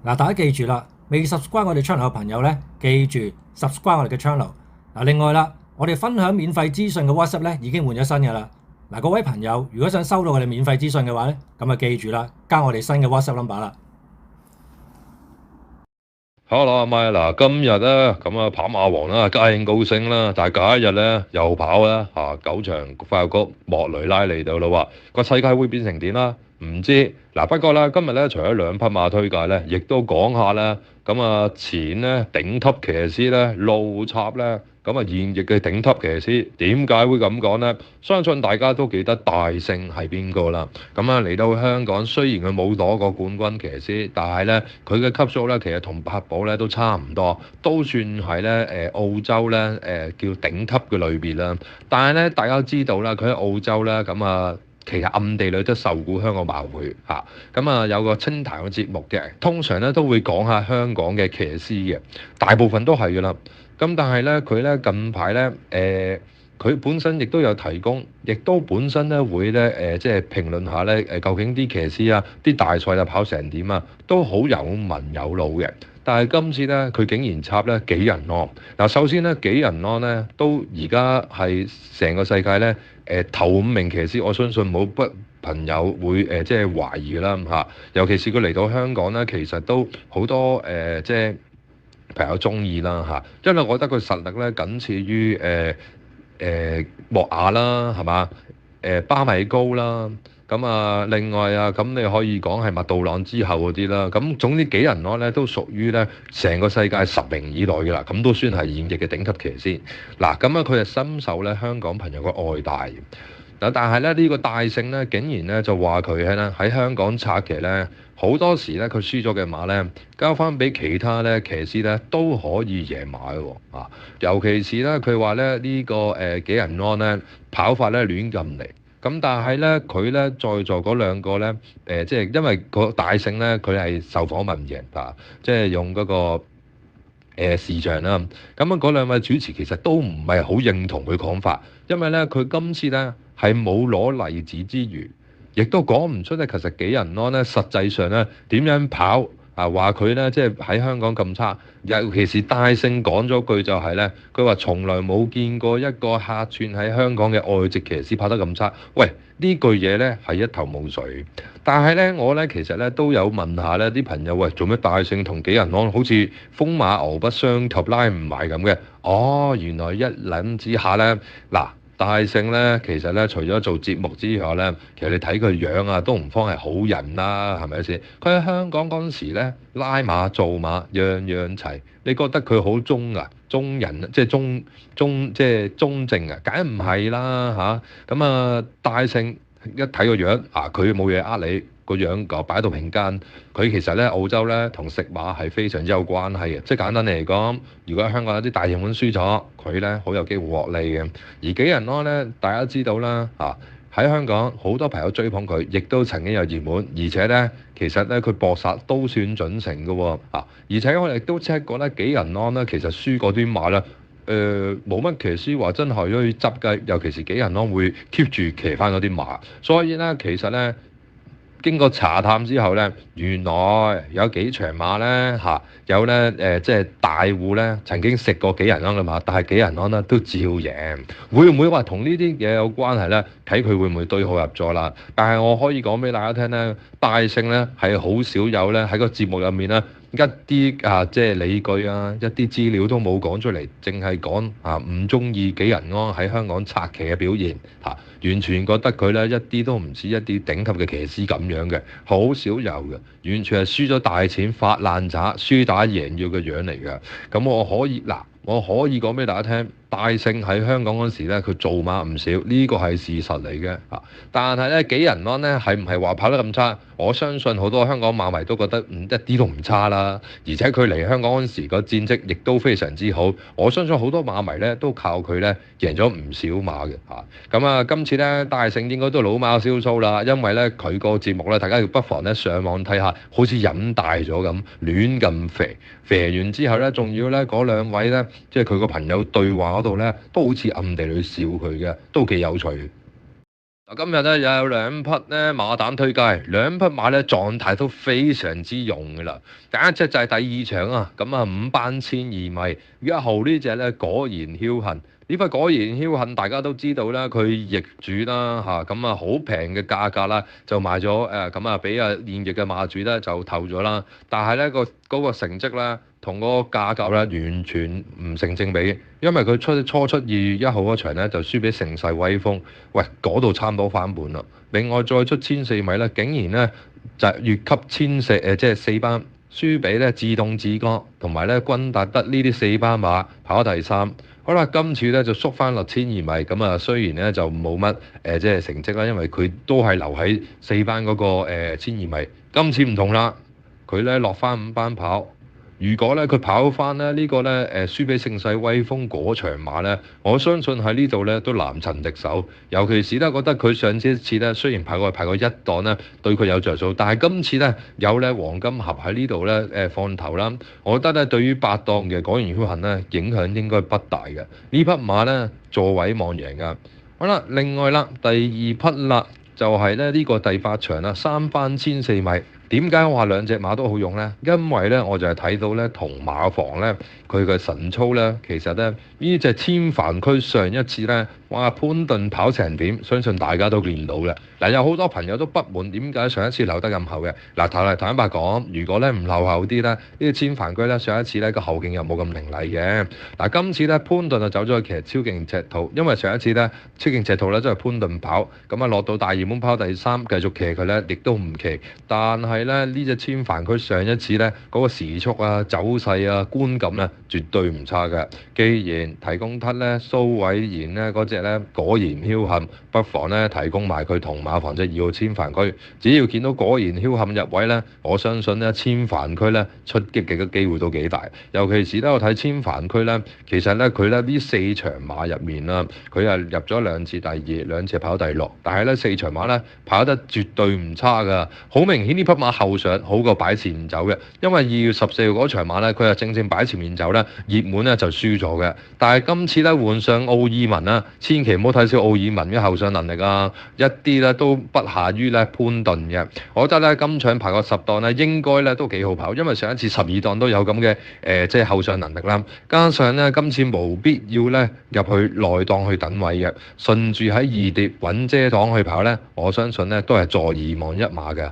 嗱，大家記住啦，未 subscribe 我哋 channel 嘅朋友咧，記住 subscribe 我哋嘅 channel。嗱，另外啦，我哋分享免費資訊嘅 WhatsApp 咧已經換咗新嘅啦。嗱，各位朋友，如果想收到我哋免費資訊嘅話咧，咁啊記住啦，加我哋新嘅 WhatsApp number 啦。好啦，阿咪嗱，今日咧咁啊跑馬王啦，家興高升啦，但係隔一日咧又跑啦9場快樂谷莫雷拉嚟到啦喎，個世界會變成點啦？唔知嗱，不過咧今日咧除咗兩匹馬推介咧，亦都講下咧咁啊前咧頂級騎師咧路插咧。咁啊，現役嘅頂級騎師點解會咁講呢？相信大家都記得大聖係邊個啦。咁啊，嚟到香港，雖然佢冇攞過冠軍騎師，但係咧佢嘅級數咧，其實同柏寶咧都差唔多，都算係咧澳洲咧叫頂級嘅類別啦。但係咧，大家都知道啦，佢喺澳洲咧咁啊。其實暗地裏都受過香港馬會嚇，咁啊有個清談嘅節目嘅，通常咧都會講下香港嘅騎師嘅，大部分都係噶啦。咁但係咧，佢咧近排咧，佢本身亦都有提供，亦都本身咧會咧，即係評論下咧，究竟啲騎師啊，啲大賽啊跑成點啊，都好有文有路嘅。但係今次咧，佢竟然插咧幾人安嗱。首先咧，幾人安咧都而家係成個世界咧，頭5名騎師，我相信冇不朋友會即係懷疑啦嚇。尤其是佢嚟到香港咧，其實都好多即係朋友中意啦嚇，因為我覺得佢實力咧僅次於莫亞啦，係嘛？巴米高啦，咁啊另外啊，咁你可以講係麥道朗之後嗰啲啦。咁總之幾人安咧都屬於咧成個世界10名以內嘅啦，咁都算係現役嘅頂級騎師。嗱，咁啊佢係深受咧香港朋友嘅愛戴。但係咧呢個大聖咧，竟然咧就話佢喺香港策騎咧，好多時咧佢輸咗嘅馬咧，交翻俾其他咧騎師咧都可以贏馬嘅喎啊！尤其是咧佢話咧呢個幾人安咧跑法咧亂咁嚟，咁但係咧佢咧在座嗰兩個咧即係因為個大聖咧佢係受訪問嘅啊，即係用嗰個。視像啦，咁啊嗰兩位主持其實都唔係好認同佢講法，因為咧佢今次咧係冇攞例子之餘，亦都講唔出咧其實幾人安咧實際上咧點樣跑啊，話佢咧即係喺香港咁差，尤其是大聖講咗句就係咧，佢話從來冇見過一個客串喺香港嘅外籍騎師跑得咁差，喂呢句嘢咧係一頭霧水。但係咧，我咧其實咧都有問下咧啲朋友，喂，做咩大聖同幾人安好似風馬牛不相及拉唔埋咁嘅？哦，原來一諗之下咧，嗱，大聖咧其實咧除咗做節目之外咧，其實你睇佢樣啊都唔方係好人啦，係咪先？佢喺香港嗰陣時咧拉馬做馬樣樣齊，你覺得佢好忠啊？忠人即係即係忠正啊？梗唔係啦嚇！咁啊大聖。一睇個樣啊，佢冇嘢呃你個樣，個擺到平間。佢其實咧澳洲咧同食馬係非常之有關係嘅，即係簡單嚟講，如果香港有啲大型盤輸咗，佢咧好有機會獲利嘅。而幾人安咧，大家知道啦嚇，喺香港好多朋友追捧佢，亦都曾經有熱門，而且咧其實咧佢搏殺都算準成嘅喎啊！而且我哋都 check 過咧，幾人安咧其實輸嗰啲馬咧。冇乜騎師話真係可以執雞，尤其是幾人安會 keep 住騎翻嗰啲馬，所以咧其實咧經過查探之後咧，原來有幾場馬咧有咧即係大戶咧曾經食過幾人安嘅馬，但係幾人安咧都照贏，會唔會話同呢啲嘢有關係咧？睇佢會唔會對號入座啦？但係我可以講俾大家聽咧，大聖咧係好少有咧喺個節目入面咧。一啲即係理據啊，一啲資料都冇講出嚟，淨係講唔中意幾人安喺香港策騎嘅表現完全覺得佢咧一啲都唔似一啲頂級嘅騎師咁樣嘅，好少有嘅，完全係輸咗大錢發爛渣，輸打贏要嘅樣嚟嘅。咁我可以講俾大家聽，大聖喺香港嗰時咧，佢做馬唔少，呢個係事實嚟嘅但係咧，幾人安咧係唔係話跑得咁差？我相信好多香港馬迷都覺得一啲都唔差啦。而且佢嚟香港嗰時個戰績亦都非常之好。我相信好多馬迷咧都靠佢咧贏咗唔少馬嘅咁今次咧大聖應該都老馬燒鬚啦，因為咧佢個節目咧，大家要不妨咧上網睇下，好似飲大咗咁，亂咁肥。肥完之後咧，仲要咧嗰兩位咧，即係佢個朋友對話嗰度咧，都好似暗地裏笑佢嘅，都幾有趣。嗱，今日咧又有兩匹咧馬膽推介，兩匹馬咧狀態都非常之勇噶啦。第一隻就係第二場啊，咁啊5班12米1號呢隻咧果然僥倖。呢匹果然僥倖，大家都知道啦，佢易主啦嚇，咁啊好平嘅價格啦，就賣咗咁啊俾現役嘅馬主咧就投咗啦。但係咧嗰個成績咧，同嗰個價格咧完全唔成正比，因為佢初出2月1號嗰場咧就輸俾盛世威風，喂嗰度差唔多翻本啦。另外再出1400米咧，竟然咧就係越級即係4班輸俾咧自動自覺同埋咧君達德呢啲4班馬跑第3。好啦，今次咧就縮翻落1200米，咁啊雖然咧就冇乜即係成績啦，因為佢都係留喺4班嗰個1200米，今次唔同啦，佢咧落翻5班跑。如果咧佢跑翻咧呢個咧輸俾盛世威風嗰場馬咧，我相信喺呢度咧都難尋敵手。尤其是咧覺得佢上次咧雖然排過一檔咧對佢有着數，但係今次咧有咧黃金盒喺呢度咧放頭啦，我覺得咧對於8檔嘅果然僥倖咧影響應該不大嘅。呢匹馬咧座位望贏㗎。好啦，另外啦第二匹啦就係咧呢個第8場啦3班1400米。點解我話兩隻馬都好用呢？因為咧，我就係睇到咧，同馬房咧，佢嘅神操咧，其實咧呢隻千帆區上一次咧，哇潘頓跑成點，相信大家都見到嘅。嗱，有好多朋友都不滿點解上一次留得咁後嘅。嗱，坦白講，如果咧唔留後啲咧，呢個千帆區咧上一次咧個後勁又冇咁凌厲嘅。嗱，今次咧潘頓就走咗去騎超勁赤兔，因為上一次咧超勁赤兔咧都係潘頓跑，咁啊落到大熱門跑第3，繼續騎佢咧亦都唔騎，但係呢隻千帆區上一次呢嗰個時速啊、走勢啊、觀感呢，絕對唔差嘅。既然提供得呢蘇偉賢呢嗰隻呢果然僥倖，不妨呢提供埋佢同馬房隻2號千帆區。只要見到果然僥倖入位呢，我相信呢千帆區呢出擊嘅機會都幾大。尤其是呢我睇千帆區呢，其實呢佢呢4場馬入面啦，佢係入咗2次第2，2次跑第6，但係呢4場馬呢跑得絕對唔差㗎。好明顯呢匹馬後上好過擺前面走嘅，因為2月14號嗰場馬咧，佢係正擺前面走咧，熱門咧就輸咗嘅。但係今次咧換上奧爾文啦，千祈唔好睇小奧爾文嘅後上能力啊，一啲咧都不下於咧潘頓嘅。我覺得咧今場排個10檔咧應該咧都幾好跑，因為上一次12檔都有咁嘅即係後上能力啦。加上咧今次冇必要咧入去內檔去等位嘅，順住喺2碟穩遮檔去跑咧，我相信咧都係坐而望一馬嘅。